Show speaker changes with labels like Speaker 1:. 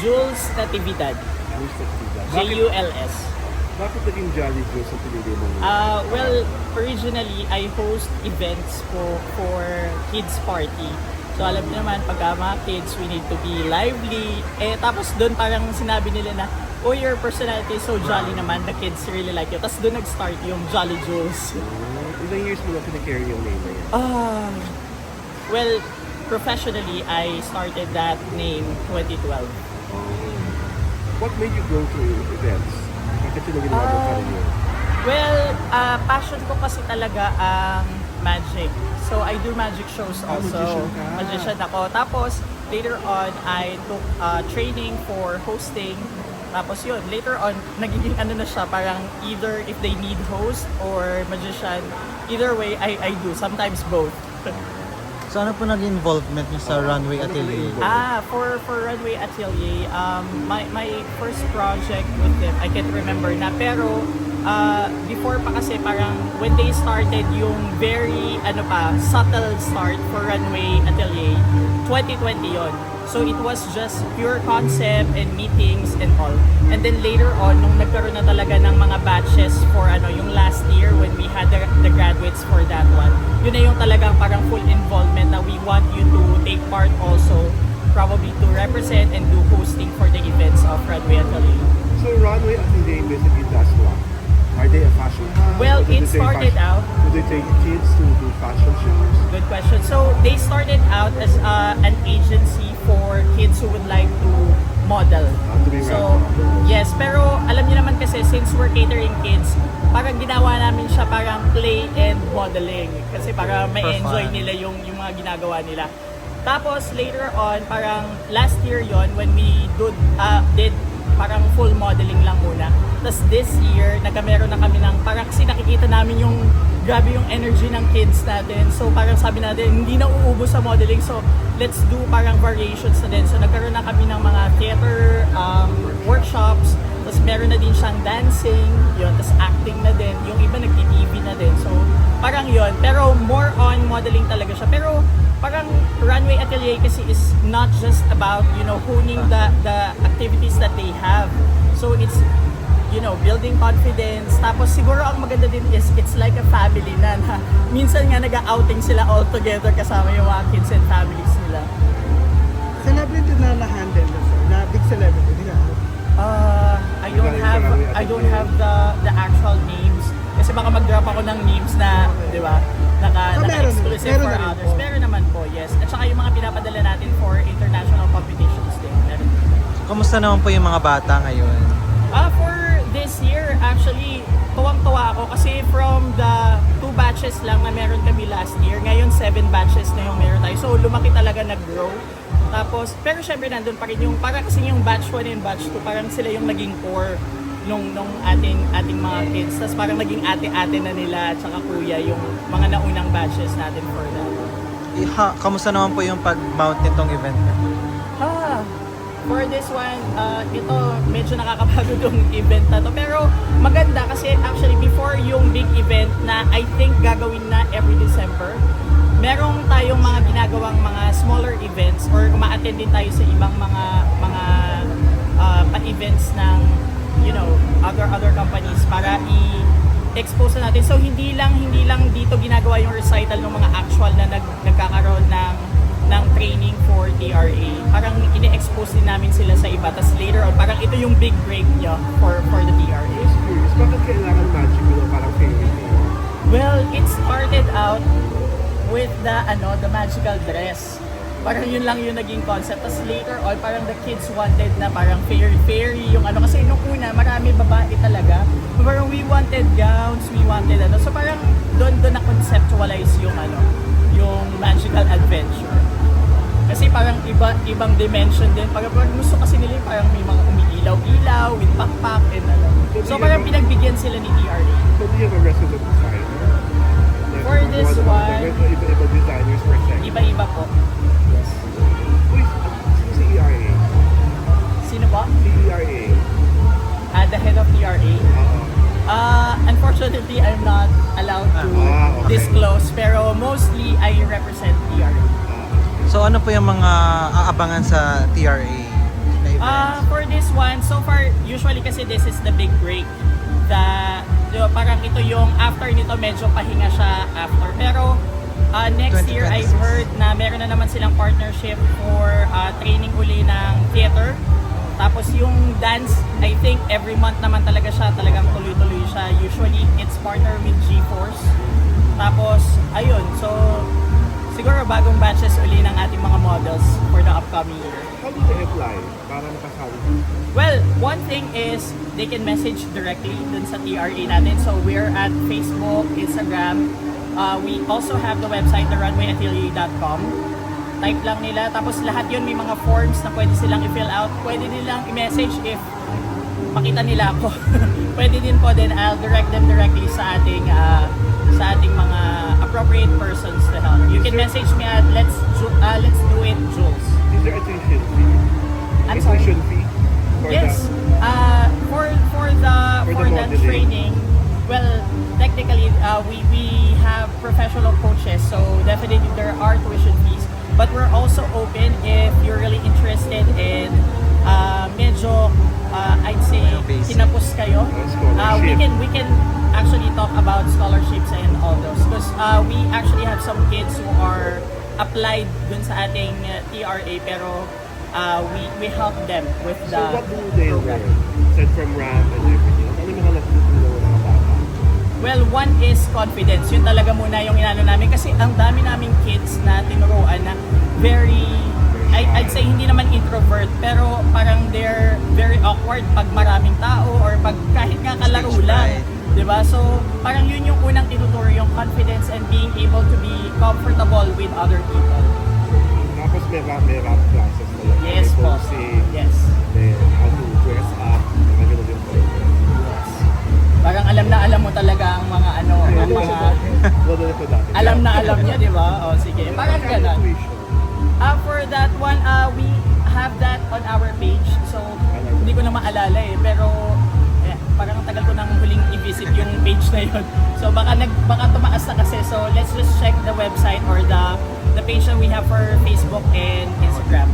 Speaker 1: Jules Natividad.
Speaker 2: Jules Natividad.
Speaker 1: Juls.
Speaker 2: Bakit naging Jolly Jules ang pinili mo?
Speaker 1: Well, originally, I host events for kids party. So alam niyo naman, pagka mga kids, we need to be lively. Tapos doon parang sinabi nila na, oh, your personality is so jolly naman, the kids really like you. Tapos doon nag-start yung Jolly Jules.
Speaker 2: Ilang years mo na pinacarry yung name na yan?
Speaker 1: Well, professionally, I started that name 2012.
Speaker 2: What made you go to events? Bakit yun ang ginawa mo career?
Speaker 1: Well, passion ko kasi talaga ang magic. So I do magic shows also.
Speaker 2: Magician ka.
Speaker 1: Magician ako. Tapos later on, I took training for hosting. Tapos yun, later on, nagiging ano na siya, parang either if they need host or magician, either way, I do. Sometimes both.
Speaker 3: So ano po naging involvement niyo sa Runway Atelier?
Speaker 1: For Runway Atelier, my first project with them, I can't remember na, pero before pa kasi parang when they started yung very subtle start for Runway Atelier, 2020 yon. So it was just pure concept and meetings and all. And then later on, nung nagkaroon na talaga ng mga batches for yung last year when we had the graduates for that one, yun na yung talagang parang full involvement na we want you to take part also, probably to represent and do hosting for the events of Runway Atelier.
Speaker 2: So Runway Atelier basically does what? Are they a fashion house?
Speaker 1: Well,
Speaker 2: Or do
Speaker 1: it
Speaker 2: they take
Speaker 1: started
Speaker 2: fashion-
Speaker 1: out.
Speaker 2: Do they take kids to do fashion shows?
Speaker 1: Good question. So they started out as an agency for kids who would like to model.
Speaker 2: To be
Speaker 1: So
Speaker 2: rapper.
Speaker 1: yes, pero alam niyo naman kasi since we're catering kids, parang ginawa namin siya parang play and modeling kasi para ma-enjoy
Speaker 3: fun.
Speaker 1: nila yung mga ginagawa nila. Tapos later on, parang last year yon when we did parang full modeling lang muna. Tapos this year, nagkameron na kami ng parang kasi nakikita namin yung grabe yung energy ng kids natin. So parang sabi natin, hindi na uubos sa modeling. So let's do parang variations na din. So nagkaroon na kami ng mga theater workshops. Tapos meron na din siyang dancing. Yun. Tapos acting na din. Yung iba nag-TV na din. So parang yun. Pero more on modeling talaga siya. Pero parang Runway Atelier kasi is not just about, honing the activities that they have. So it's, building confidence. Tapos siguro ang maganda din is it's like a family na minsan nga nag-outing sila all together kasama yung mga kids and families nila.
Speaker 4: Celebrity na na-handle na sir, na big celebrity nila.
Speaker 1: I don't have the actual names. Kasi baka mag-drop ako ng names na, di ba, naka-exclusive
Speaker 4: meron
Speaker 1: for
Speaker 4: na rin
Speaker 1: others.
Speaker 4: po.
Speaker 1: Meron naman po, yes. At saka yung mga pinapadala natin for international competitions din. Meron.
Speaker 3: Kumusta naman po yung mga bata ngayon?
Speaker 1: For this year, actually, tuwang-tuwa ako kasi from the 2 batches lang na meron kami last year, ngayon 7 batches na yung meron tayo. So lumaki talaga, nag-grow. Tapos, pero syempre nandun pa rin yung, parang kasi yung batch 1 and batch 2, parang sila yung naging core nung ating mga kids. Tapos parang naging ate-ate na nila at saka kuya yung mga naunang batches natin for that.
Speaker 3: Kamusta naman po yung pag-mount nitong event?
Speaker 1: For this one, ito medyo nakakapagod yung event na to. Pero maganda kasi actually before yung big event na I think gagawin na every December, merong tayong mga ginagawang mga smaller events or uma-attend din tayo sa ibang mga pa-events ng other companies para i-expose natin. So hindi lang dito ginagawa yung recital ng mga actual na nagkakaroon ng training for TRA. Parang ini-expose din namin sila sa iba. Tapos later on, parang ito yung big break niya for the TRA.
Speaker 2: Curious, bakit kailangan magic parang favorite name?
Speaker 1: Well, it started out with the magical dress. Parang yun lang yung naging concept. Tapos later on, parang the kids wanted na parang fairy yung kasi nung una, marami babae talaga. Parang we wanted gowns, we wanted So parang doon na-conceptualize yung magical adventure. Kasi parang ibang dimension din. Parang gusto kasi nila parang may mga umiilaw-ilaw with pakpak and So parang pinagbigyan sila ni TRA.
Speaker 2: So do you have a resident designer?
Speaker 1: For this one,
Speaker 2: Iba-iba designers per section.
Speaker 1: iba-iba po. Yes.
Speaker 2: Sino si ERA?
Speaker 1: Sino po?
Speaker 2: Si ERA.
Speaker 1: The head of TRA.
Speaker 2: Oo.
Speaker 1: Unfortunately, I'm not allowed to
Speaker 2: okay.
Speaker 1: disclose. Pero mostly, I represent TRA.
Speaker 3: So ano po yung mga aabangan sa TRA na event?
Speaker 1: For this one, so far, usually kasi this is the big break. Parang ito yung after nito, medyo pahinga siya after. Pero next year, I
Speaker 3: 2026.
Speaker 1: heard na meron na naman silang partnership for training uli ng theater. Tapos yung dance, I think every month naman talaga siya, talagang tuloy-tuloy siya. Usually, it's partner with G-Force. Tapos, ayun, so siguro bagong batches uli ng ating mga models for the upcoming year.
Speaker 2: How do they apply para makasali?
Speaker 1: Well, one thing is they can message directly dun sa TRA natin. So we're at Facebook, Instagram. We also have the website, therunwayatelier.com. Type lang nila. Tapos lahat yun may mga forms na pwede silang i-fill out. Pwede nilang i-message if makita nila ako. Pwede din po din. I'll direct them directly sa ating mga appropriate persons to help. You can message me at let's do it, Jules.
Speaker 2: Is there a tuition fee?
Speaker 1: I'm
Speaker 2: A
Speaker 1: sorry.
Speaker 2: tuition fee? For
Speaker 1: Yes. For
Speaker 2: the
Speaker 1: the
Speaker 2: modeling.
Speaker 1: training, well, technically we have professional coaches, so definitely there are tuition fees. But we're also open if you're really interested in medyo I'd say
Speaker 3: Basic.
Speaker 1: kinapos kayo.
Speaker 2: Scholarship.
Speaker 1: We can actually talk about scholarships and all those because we actually have some kids who are applied dun sa ating TRA pero we help them with the
Speaker 2: So what do they
Speaker 1: program.
Speaker 2: learn? Aside from rap and everything, ano yung mga natutunan ng mga bata?
Speaker 1: Well, one is confidence. Yun talaga muna yung inano namin kasi ang dami naming kids na tinuruan na I'd say hindi naman introvert pero parang they're very awkward pag maraming tao or pag kahit nga kalaro
Speaker 3: Stage
Speaker 1: lang.
Speaker 3: fright.
Speaker 1: 'Di ba? So, parang yun yung unang tinuturo, yung confidence and being able to be comfortable with other people.
Speaker 2: Tapos may rap classes talaga.
Speaker 1: Yes
Speaker 2: may
Speaker 1: po.
Speaker 2: posing,
Speaker 1: Yes.
Speaker 2: then how to dress up, mga ganun yung program.
Speaker 1: Parang alam mo talaga ang mga ang mga
Speaker 2: Wala na ito dati.
Speaker 1: alam niya, 'di ba? O sige, parang ganun.
Speaker 2: Tuition.
Speaker 1: For that one, we have that on our page. So, hindi ko na maalala eh. Pero, parang ang tagal ko nang huling i-visit yung page na yun. So, baka tumaas na kasi. So, let's just check the website or the page that we have for Facebook and Instagram.